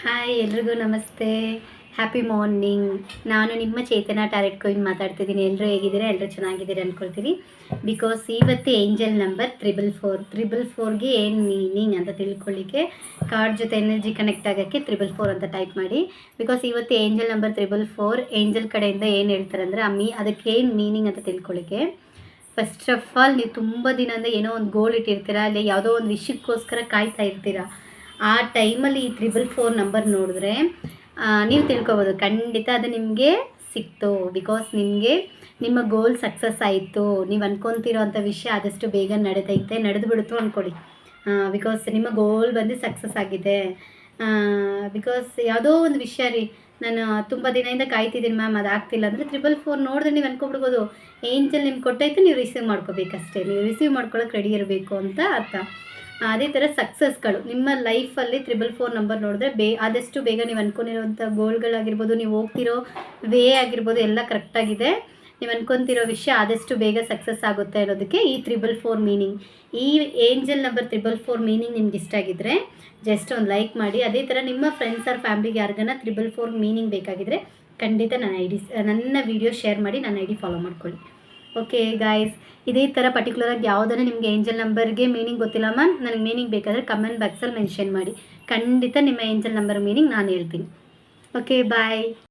Hi ಎಲ್ರಿಗೂ ನಮಸ್ತೆ. Happy morning. ನಾನು ನಿಮ್ಮ ಚೇತನ ಟ್ಯಾರೆಟ್ ಕಾಯಿನ್ ಮಾತಾಡ್ತಿದ್ದೀನಿ. ಎಲ್ಲರೂ ಹೇಗಿದ್ದೀರಾ? ಎಲ್ಲರೂ ಚೆನ್ನಾಗಿದ್ದೀರಾ ಅಂದ್ಕೊಳ್ತೀನಿ. ಬಿಕಾಸ್ ಇವತ್ತು ಏಂಜಲ್ ನಂಬರ್ 444 ಏನು ಮೀನಿಂಗ್ ಅಂತ ತಿಳ್ಕೊಳ್ಳಿಕ್ಕೆ ಕಾರ್ಡ್ ಜೊತೆ ಎನರ್ಜಿ ಕನೆಕ್ಟ್ ಆಗೋಕ್ಕೆ 444 ಅಂತ ಟೈಪ್ ಮಾಡಿ. ಬಿಕಾಸ್ ಇವತ್ತು ಏಂಜಲ್ ನಂಬರ್ 444 ಏಂಜಲ್ ಕಡೆಯಿಂದ ಏನು ಹೇಳ್ತಾರೆ ಅಂದರೆ ಅದಕ್ಕೆ ಏನು ಮೀನಿಂಗ್ ಅಂತ ತಿಳ್ಕೊಳ್ಳಿಕ್ಕೆ ಫಸ್ಟ್ ಆಫ್ ಆಲ್ ನೀವು ತುಂಬ ದಿನದಿಂದ ಏನೋ ಒಂದು ಗೋಲ್ ಇಟ್ಟಿರ್ತೀರಾ, ಅಲ್ಲಿ ಯಾವುದೋ ಒಂದು ವಿಷಯಕ್ಕೋಸ್ಕರ ಕಾಯ್ತಾ ಇರ್ತೀರಾ. ಆ ಟೈಮಲ್ಲಿ ಈ 444 ನಂಬರ್ ನೋಡಿದ್ರೆ ನೀವು ತಿಳ್ಕೊಬೋದು ಖಂಡಿತ ಅದು ನಿಮಗೆ ಸಿಕ್ತು. ಬಿಕಾಸ್ ನಿಮಗೆ ನಿಮ್ಮ ಗೋಲ್ ಸಕ್ಸಸ್ ಆಯಿತು. ನೀವು ಅನ್ಕೊತಿರೋ ಅಂಥ ವಿಷಯ ಆದಷ್ಟು ಬೇಗ ನಡೆದು ಬಿಡುತ್ತೋ ಅಂದ್ಕೊಳ್ಳಿ. ಬಿಕಾಸ್ ನಿಮ್ಮ ಗೋಲ್ ಬಂದು ಸಕ್ಸಸ್ ಆಗಿದೆ. ಬಿಕಾಸ್ ಯಾವುದೋ ಒಂದು ವಿಷಯ ರೀ, ನಾನು ತುಂಬ ದಿನದಿಂದ ಕಾಯ್ತಿದ್ದೀನಿ ಮ್ಯಾಮ್ ಅದಾಗ್ತಿಲ್ಲ ಅಂದರೆ 444 ನೋಡಿದ್ರೆ ನೀವು ಅನ್ಕೊಬಿಡ್ಬೋದು ಏಂಜಲ್ ನಿಮ್ಗೆ ಕೊಟ್ಟೈತೆ, ನೀವು ರಿಸೀವ್ ಮಾಡ್ಕೋಬೇಕಷ್ಟೇ. ನೀವು ರಿಸೀವ್ ಮಾಡ್ಕೊಳ್ಳೋಕೆ ರೆಡಿ ಇರಬೇಕು ಅಂತ ಅರ್ಥ. ಅದೇ ಥರ ಸಕ್ಸಸ್ಗಳು ನಿಮ್ಮ ಲೈಫಲ್ಲಿ 444 ನಂಬರ್ ನೋಡಿದ್ರೆ ಆದಷ್ಟು ಬೇಗ ನೀವು ಅಂದ್ಕೊಂಡಿರೋಂಥ ಗೋಲ್ಗಳಾಗಿರ್ಬೋದು, ನೀವು ಹೋಗ್ತಿರೋ ವೇ ಆಗಿರ್ಬೋದು, ಎಲ್ಲ ಕರೆಕ್ಟಾಗಿದೆ. ನೀವು ಅನ್ಕೊತಿರೋ ವಿಷಯ ಆದಷ್ಟು ಬೇಗ ಸಕ್ಸಸ್ ಆಗುತ್ತೆ ಅನ್ನೋದಕ್ಕೆ ಈ 444 ಮೀನಿಂಗ್. ಈ ಏಂಜಲ್ ನಂಬರ್ 444 ಮೀನಿಂಗ್ ನಿಮ್ಗೆ ಇಷ್ಟ ಆಗಿದ್ದರೆ ಜಸ್ಟ್ ಒಂದು ಲೈಕ್ ಮಾಡಿ. ಅದೇ ಥರ ನಿಮ್ಮ ಫ್ರೆಂಡ್ಸ್ ಆರ್ ಫ್ಯಾಮ್ಲಿಗೆ ಯಾರಿಗಾನ 444 ಮೀನಿಂಗ್ ಬೇಕಾಗಿದ್ದರೆ ಖಂಡಿತ ನನ್ನ ವಿಡಿಯೋ ಶೇರ್ ಮಾಡಿ, ನನ್ನ ID ಫಾಲೋ ಮಾಡ್ಕೊಳ್ಳಿ. ಓಕೆ ಗಾಯ್ಸ್, ಇದೇ ಥರ ಪರ್ಟಿಕ್ಯುಲರಾಗಿ ಯಾವುದನ್ನು ನಿಮಗೆ ಏಂಜಲ್ ನಂಬರ್ಗೆ ಮೀನಿಂಗ್ ಗೊತ್ತಿಲ್ಲ ಮ್ಯಾಮ್, ನನಗೆ ಮೀನಿಂಗ್ ಬೇಕಾದರೆ ಕಮೆಂಟ್ ಬಾಕ್ಸಲ್ಲಿ ಮೆನ್ಷನ್ ಮಾಡಿ. ಖಂಡಿತ ನಿಮ್ಮ ಏಂಜಲ್ ನಂಬರ್ ಮೀನಿಂಗ್ ನಾನು ಹೇಳ್ತೀನಿ. ಓಕೆ ಬಾಯ್.